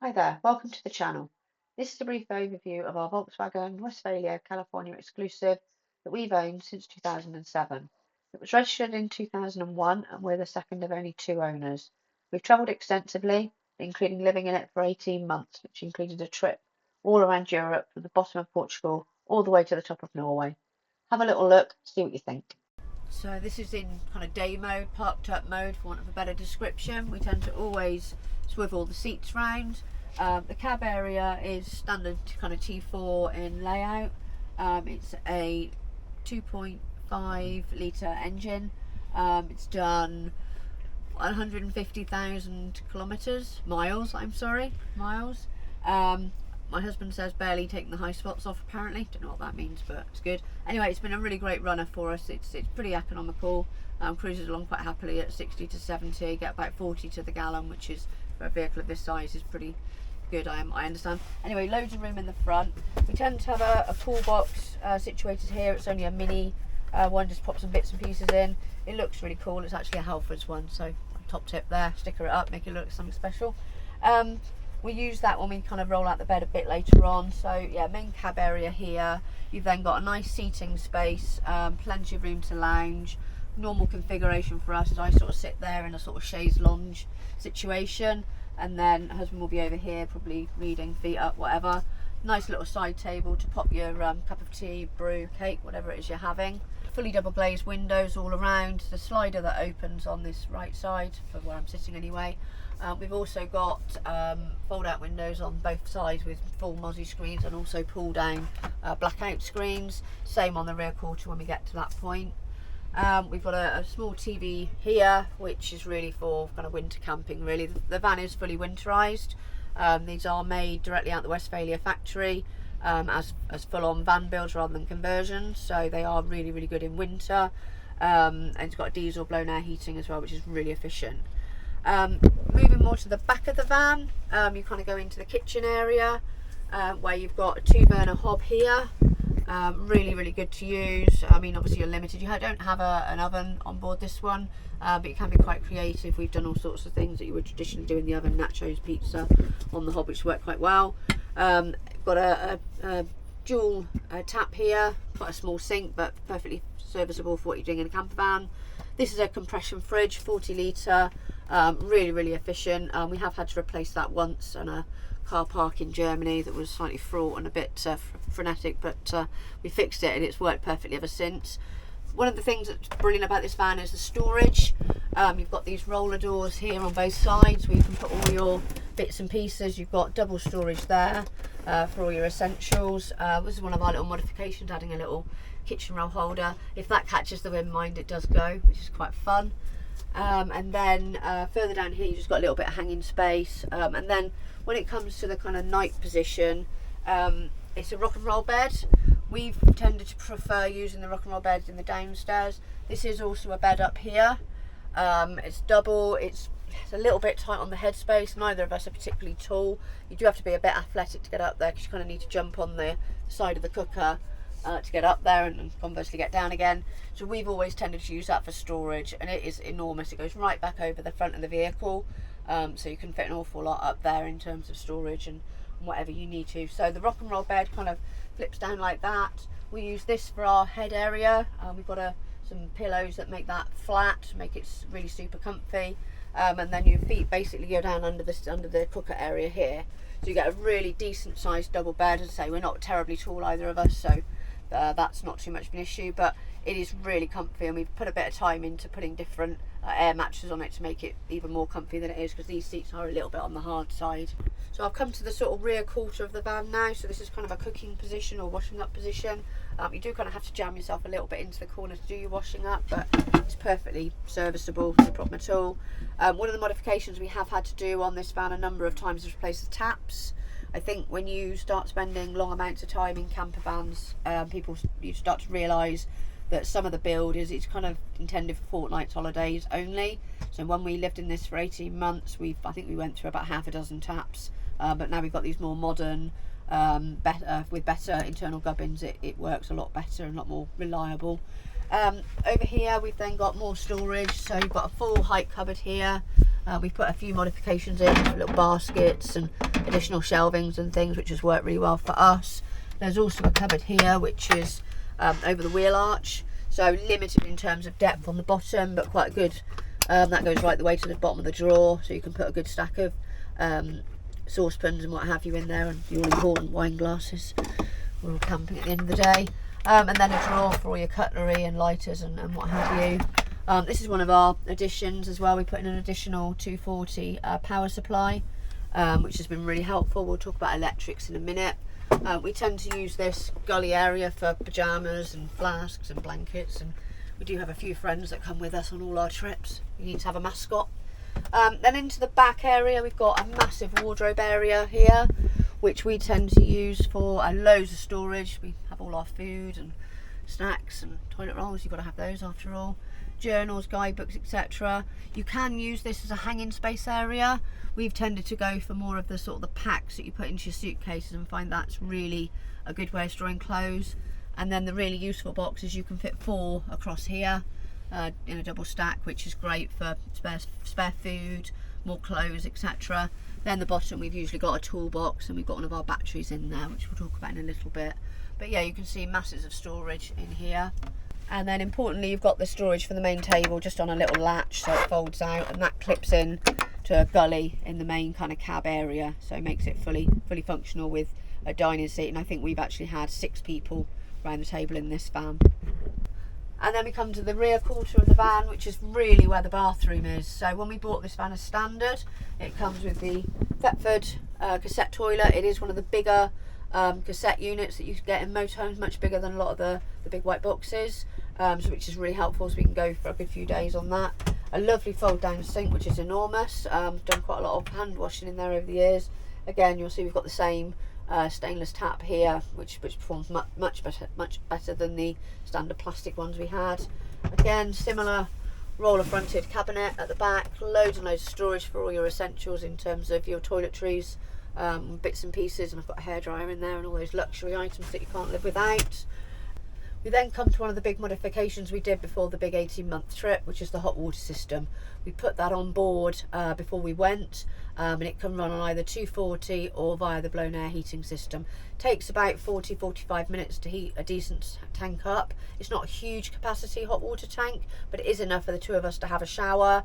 Hi there, welcome to the channel. This is a brief overview of our Volkswagen Westfalia California Exclusive that we've owned since 2007. It was registered in 2001 and we're the second of only two owners. We've travelled extensively, including living in it for 18 months, which included a trip all around Europe from the bottom of Portugal all the way to the top of Norway. Have a little look, see what you think. So this is in kind of day mode, parked up mode for want of a better description. We tend to always swivel the seats round. The cab area is standard kind of T4 in layout. It's a 2.5 litre engine. It's done 150,000 miles. My husband says barely taking the high spots off apparently. Don't know what that means, but it's good. Anyway, it's been a really great runner for us. It's pretty economical. Cruises along quite happily at 60 to 70, get about 40 to the gallon, which is, for a vehicle of this size, is pretty good, I understand. Anyway, loads of room in the front. We tend to have a pool box situated here. It's only a mini one, just pop some bits and pieces in. It looks really cool. It's actually a Halfords one, so top tip there, sticker it up, make it look something special. We use that when we kind of roll out the bed a bit later on. So yeah, main cab area here. You've then got a nice seating space, plenty of room to lounge. Normal configuration for us is I sort of sit there in a sort of chaise lounge situation, and then husband will be over here probably reading, feet up, whatever. Nice little side table to pop your cup of tea, brew, cake, whatever it is you're having. Fully double glazed windows all around. The slider that opens on this right side, for where I'm sitting anyway. We've also got fold out windows on both sides with full mozzie screens and also pull down blackout screens. Same on the rear quarter when we get to that point. We've got a small TV here, which is really for kind of winter camping really. The van is fully winterized. These are made directly out the Westfalia factory as full-on van builds rather than conversions, so they are really good in winter. And it's got a diesel blown air heating as well, which is really efficient. Moving more to the back of the van, you kind of go into the kitchen area where you've got a 2-burner hob here. Really good to use. I mean, obviously you're limited. You don't have an oven on board this one, but you can be quite creative. We've done all sorts of things that you would traditionally do in the oven, nachos, pizza on the hob, which work quite well. Got a dual tap here, quite a small sink, but perfectly serviceable for what you're doing in a camper van. This is a compression fridge, 40 litre, really efficient. We have had to replace that once on a car park in Germany that was slightly fraught and a bit frenetic, but we fixed it and it's worked perfectly ever since. One of the things that's brilliant about this van is the storage. You've got these roller doors here on both sides where you can put all your bits and pieces. You've got double storage there for all your essentials. This is one of our little modifications, adding a little kitchen roll holder. If that catches the wind, mind, it does go, which is quite fun. And then further down here you just got a little bit of hanging space, and then when it comes to the kind of night position, it's a rock and roll bed. We've tended to prefer using the rock and roll beds in the downstairs. This is also a bed up here. It's double, it's a little bit tight on the headspace. Neither of us are particularly tall. You do have to be a bit athletic to get up there because you kind of need to jump on the side of the cooker to get up there and conversely get down again. So we've always tended to use that for storage, and it is enormous. It goes right back over the front of the vehicle, so you can fit an awful lot up there in terms of storage and whatever you need to. So the rock and roll bed kind of flips down like that. We use this for our head area. We've got some pillows that make that flat, make it really super comfy, and then your feet basically go down under the cooker area here, so you get a really decent sized double bed. As I say, we're not terribly tall either of us, so that's not too much of an issue, but it is really comfy, and we've put a bit of time into putting different air mattresses on it to make it even more comfy than it is, because these seats are a little bit on the hard side. So I've come to the sort of rear quarter of the van now, so this is kind of a cooking position or washing up position. You do kind of have to jam yourself a little bit into the corner to do your washing up, but it's perfectly serviceable, no problem at all. One of the modifications we have had to do on this van a number of times is replace the taps. I think when you start spending long amounts of time in camper vans, you start to realise that some of the build it's kind of intended for fortnight holidays only. So when we lived in this for 18 months, I think we went through about half a dozen taps, but now we've got these more modern, with better internal gubbins. It works a lot better and a lot more reliable. Over here we've then got more storage, so you've got a full height cupboard here. We've put a few modifications in, little baskets and additional shelvings and things, which has worked really well for us. There's also a cupboard here which is over the wheel arch, so limited in terms of depth on the bottom, but quite good. That goes right the way to the bottom of the drawer, so you can put a good stack of saucepans and what have you in there, and your important wine glasses. We're all camping at the end of the day. And then a drawer for all your cutlery and lighters and what have you. This is one of our additions as well. We put in an additional 240 power supply, which has been really helpful. We'll talk about electrics in a minute. We tend to use this gully area for pyjamas and flasks and blankets, and we do have a few friends that come with us on all our trips. We need to have a mascot. Then into the back area, we've got a massive wardrobe area here, which we tend to use for loads of storage. We have all our food and snacks and toilet rolls. You've got to have those after all. Journals, guidebooks, etc. You can use this as a hanging space area. We've tended to go for more of the sort of the packs that you put into your suitcases, and find that's really a good way of storing clothes. And then the really useful boxes, you can fit 4 across here in a double stack, which is great for spare food, more clothes, etc. Then the bottom, we've usually got a toolbox, and we've got one of our batteries in there, which we'll talk about in a little bit. But yeah, you can see masses of storage in here. And then importantly, you've got the storage for the main table just on a little latch, so it folds out, and that clips in to a gully in the main kind of cab area, so it makes it fully functional with a dining seat. And I think we've actually had 6 people around the table in this van. And then we come to the rear quarter of the van, which is really where the bathroom is. So when we bought this van as standard, it comes with the Thetford cassette toilet. It is one of the bigger cassette units that you get in motorhomes, much bigger than a lot of the big white boxes, so which is really helpful, so we can go for a good few days on that. A lovely fold down sink, which is enormous. Done quite a lot of hand washing in there over the years. Again, you'll see we've got the same stainless tap here, which performs much better than the standard plastic ones we had. Again, similar roller fronted cabinet at the back, loads and loads of storage for all your essentials in terms of your toiletries, bits and pieces, and I've got a hairdryer in there and all those luxury items that you can't live without. We then come to one of the big modifications we did before the big 18-month trip, which is the hot water system. We put that on board before we went, and it can run on either 240 or via the blown air heating system. Takes about 40-45 minutes to heat a decent tank up. It's not a huge capacity hot water tank, but it is enough for the 2 of us to have a shower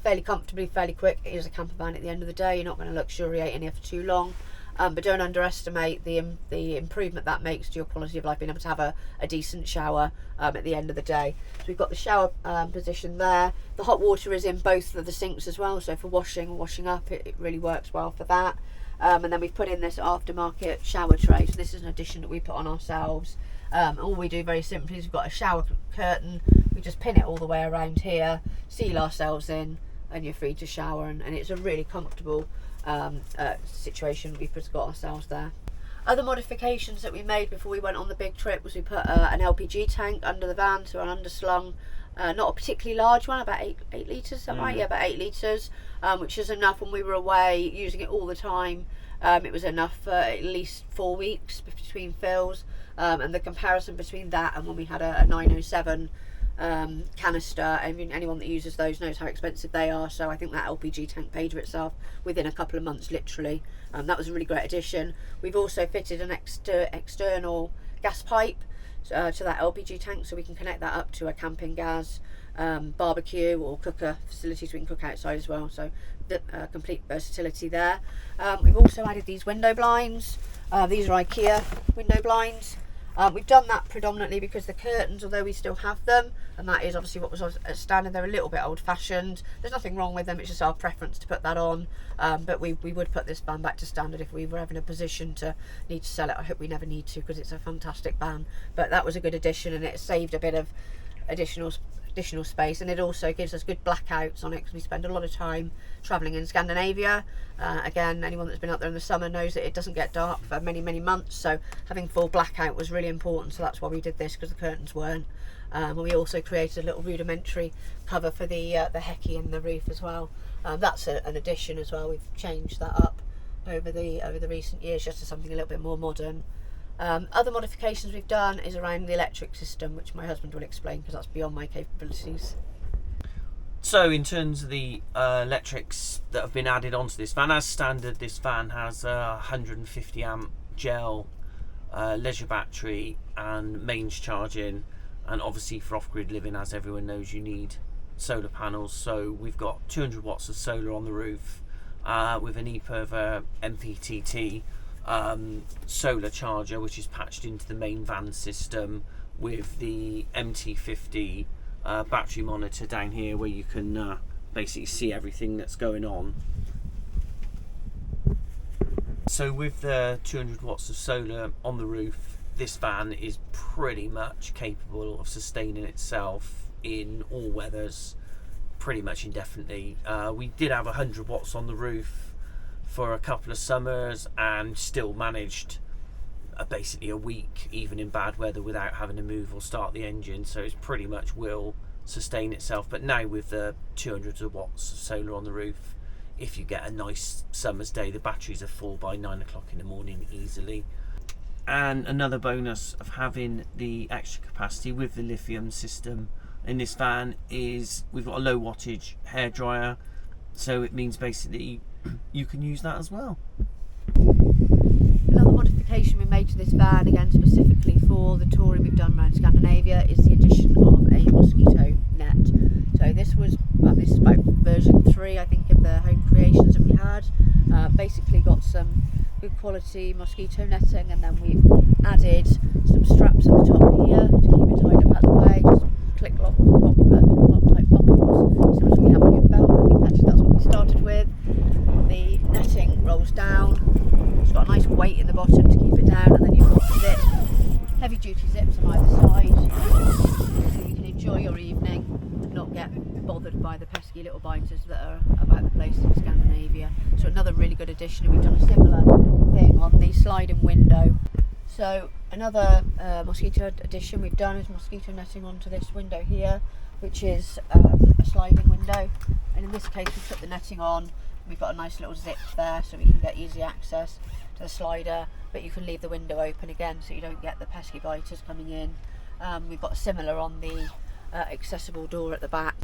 fairly comfortably, fairly quick. It is a camper van at the end of the day. You're not going to luxuriate in here for too long. But don't underestimate the improvement that makes to your quality of life, being able to have a decent shower at the end of the day. So we've got the shower position there. The hot water is in both of the sinks as well, so for washing up, it really works well for that. And then we've put in this aftermarket shower tray. So this is an addition that we put on ourselves. All we do very simply is we've got a shower curtain. We just pin it all the way around here, seal ourselves in, and you're free to shower. And it's a really comfortable situation we've just got ourselves there. Other modifications that we made before we went on the big trip was we put an LPG tank under the van, so an underslung, not a particularly large one, about 8 litres, is that right? Yeah, about 8 litres, which is enough when we were away using it all the time. It was enough for at least 4 weeks between fills, and the comparison between that and when we had a 907 canister, I mean, anyone that uses those knows how expensive they are, so I think that LPG tank paid for itself within a couple of months, literally. That was a really great addition. We've also fitted an external gas pipe to that LPG tank, so we can connect that up to a camping gas, barbecue or cooker facilities. We can cook outside as well, so the complete versatility there. We've also added these window blinds. These are IKEA window blinds. We've done that predominantly because the curtains, although we still have them, and that is obviously what was standard, they're a little bit old-fashioned. There's nothing wrong with them, it's just our preference to put that on. But we would put this van back to standard if we were ever in a position to need to sell it. I hope we never need to, because it's a fantastic van. But that was a good addition, and it saved a bit of additional space, and it also gives us good blackouts on it, because we spend a lot of time travelling in Scandinavia. Again, anyone that's been out there in the summer knows that it doesn't get dark for many months, so having full blackout was really important. So that's why we did this, because the curtains weren't. And we also created a little rudimentary cover for the hecky in the roof as well. That's an addition as well. We've changed that up over the recent years, just to something a little bit more modern. Other modifications we've done is around the electric system, which my husband will explain, because that's beyond my capabilities. So in terms of the electrics that have been added onto this van, as standard, this van has a 150 amp gel leisure battery and mains charging, and obviously for off-grid living, as everyone knows, you need solar panels. So we've got 200 watts of solar on the roof with an EPERV MPPT solar charger, which is patched into the main van system, with the MT50 battery monitor down here, where you can basically see everything that's going on. So with the 200 watts of solar on the roof, this van is pretty much capable of sustaining itself in all weathers pretty much indefinitely. We did have 100 watts on the roof for a couple of summers and still managed basically a week, even in bad weather, without having to move or start the engine. So it's pretty much will sustain itself. But now with the 200 watts of solar on the roof, if you get a nice summer's day, the batteries are full by 9 o'clock in the morning easily. And another bonus of having the extra capacity with the lithium system in this van is we've got a low wattage hairdryer, so it means basically you can use that as well. Another modification we made to this van, again specifically for the touring we've done around Scandinavia, is the addition of a mosquito net. So this is about version 3, I think, of the home creations that we had. Basically got some good quality mosquito netting, and then we've added some straps at the top here to keep it tied up out the way, just click lock type buckles, similar to what you have on your belt. I think actually that's what we started with. The netting rolls down, it's got a nice weight in the bottom to keep it down, and then you've got zips, heavy duty zips on either side, so you can enjoy your evening and not get bothered by the pesky little biters that are about the place in Scandinavia. So another really good addition, and we've done a similar thing on the sliding window. So another mosquito addition we've done is mosquito netting onto this window here, which is a sliding window, and in this case we put the netting on. We've got a nice little zip there so we can get easy access to the slider, but you can leave the window open again so you don't get the pesky biters coming in. We've got similar on the accessible door at the back.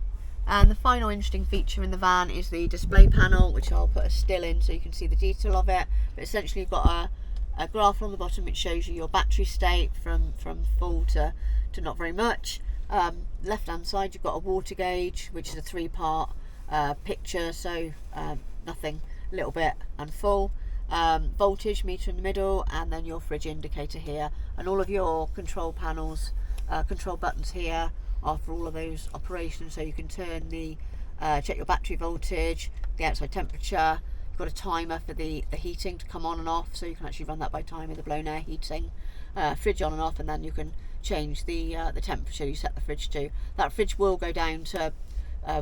And the final interesting feature in the van is the display panel, which I'll put a still in so you can see the detail of it. But essentially you've got a graph on the bottom which shows you your battery state from full to not very much. Left hand side you've got a water gauge, which is a 3-part picture, so nothing, a little bit and full. Voltage meter in the middle, and then your fridge indicator here, and all of your control panels, control buttons here are for all of those operations, so you can turn the check your battery voltage, the outside temperature. You've got a timer for the heating to come on and off, so you can actually run that by timing the blown air heating. Fridge on and off, and then you can change the temperature you set the fridge to. That fridge will go down to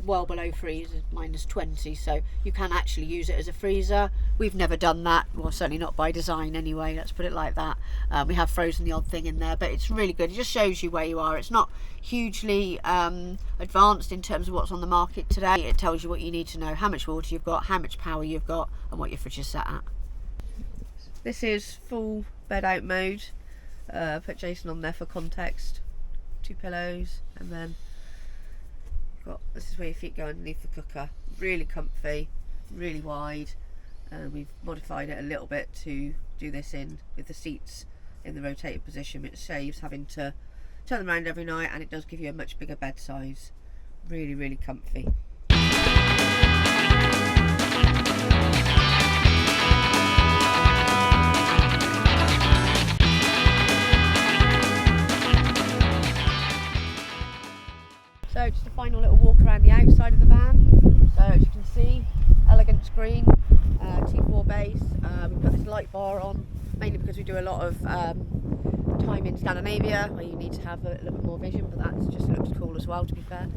well below freeze, -20, so you can actually use it as a freezer. We've never done that, well certainly not by design anyway, let's put it like that. We have frozen the odd thing in there, but it's really good. It just shows you where you are. It's not hugely advanced in terms of what's on the market today. It tells you what you need to know, how much water you've got, how much power you've got, and what your fridge is set at. This is full bed out mode. Put Jason on there for context. 2 pillows, and then this is where your feet go underneath the cooker. Really comfy, really wide. We've modified it a little bit to do this in with the seats in the rotated position, which saves having to turn them around every night, and it does give you a much bigger bed size. Really, really comfy. So just a final little walk around the outside of the van. So as you can see, elegant screen, T4 base. We put this light bar on mainly because we do a lot of time in Scandinavia where you need to have a little bit more vision, but that just looks cool as well, to be fair.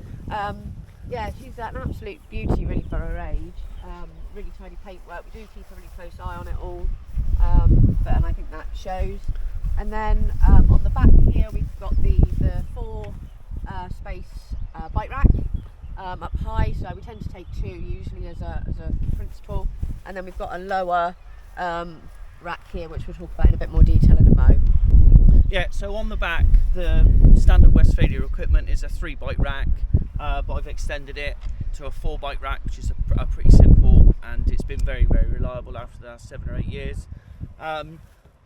Yeah, she's an absolute beauty really for her age. Really tidy paintwork. We do keep a really close eye on it all, and I think that shows. And then on the back here we've got the 4 space bike rack up high, so we tend to take 2 usually as a principle, and then we've got a lower rack here which we'll talk about in a bit more detail in a mo. Yeah, so on the back the standard Westfalia equipment is a 3 bike rack but I've extended it to a 4 bike rack, which is a pretty simple, and it's been very, very reliable after the last 7 or 8 years.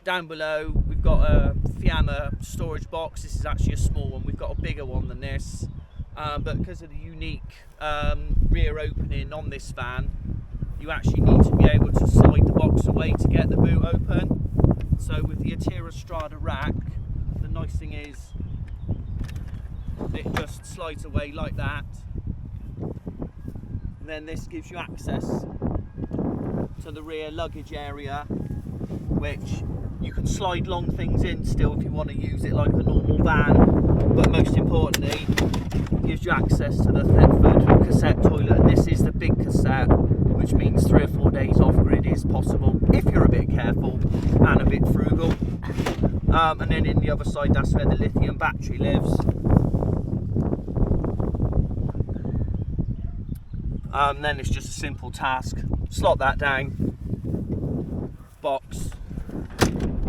Down below we've got a Fiamma storage box. This is actually a small one. We've got a bigger one than this, but because of the unique rear opening on this van, you actually need to be able to slide the box away to get the boot open. So with the Atira Strada rack, the nice thing is it just slides away like that. And then this gives you access to the rear luggage area, which you can slide long things in still if you want to use it like a normal van, but most importantly it gives you access to the Thetford cassette toilet, and this is the big cassette, which means 3 or 4 days off grid is possible if you're a bit careful and a bit frugal. And then in the other side, that's where the lithium battery lives. Then it's just a simple task, slot that down, box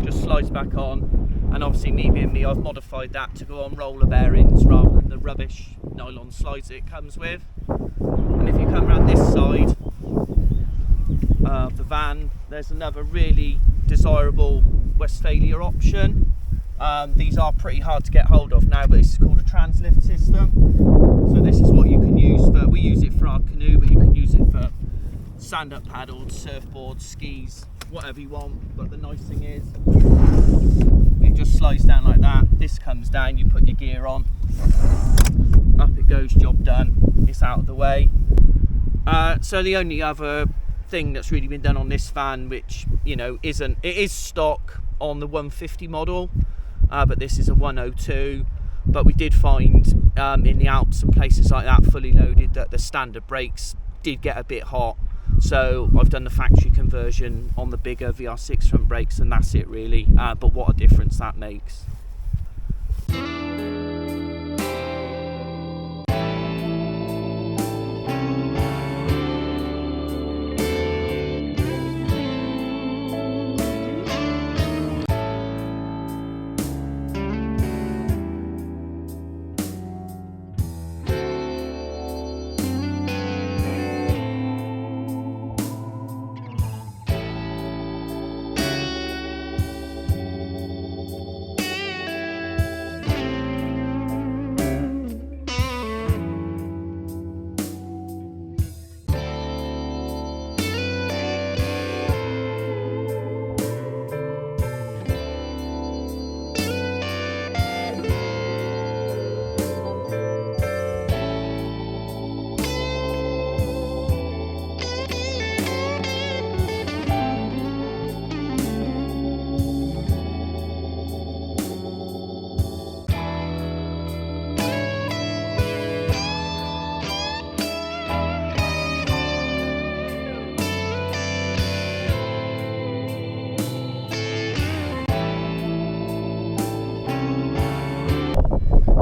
just slides back on, and obviously me being me, I've modified that to go on roller bearings rather than the rubbish nylon slides that it comes with. And if you come around this side of the van, there's another really desirable Westfalia option. These are pretty hard to get hold of now, but this is called a translift system. So this is what you can use for, we use it for our canoe, but you can use it for stand-up paddles, surfboards, skis, whatever you want. But the nice thing is it just slides down like that. This comes down, you put your gear on, up it goes, job done, it's out of the way. So the only other thing that's really been done on this van, which, you know, it is stock on the 150 model, but this is a 102. But we did find in the Alps and places like that, fully loaded, that the standard brakes did get a bit hot. So I've done the factory conversion on the bigger VR6 front brakes, and that's it really. But what a difference that makes.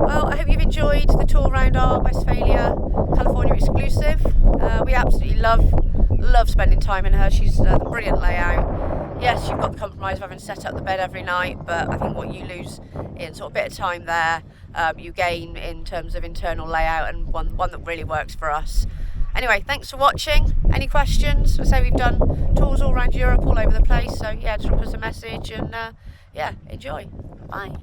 Well, I hope you've enjoyed the tour around our Westfalia California Exclusive. We absolutely love spending time in her. She's a brilliant layout. Yes, you've got the compromise of having to set up the bed every night, but I think what you lose in sort of a bit of time there, you gain in terms of internal layout, and one that really works for us. Anyway, thanks for watching. Any questions? I say we've done tours all around Europe, all over the place, so yeah, just drop us a message and yeah, enjoy. Bye.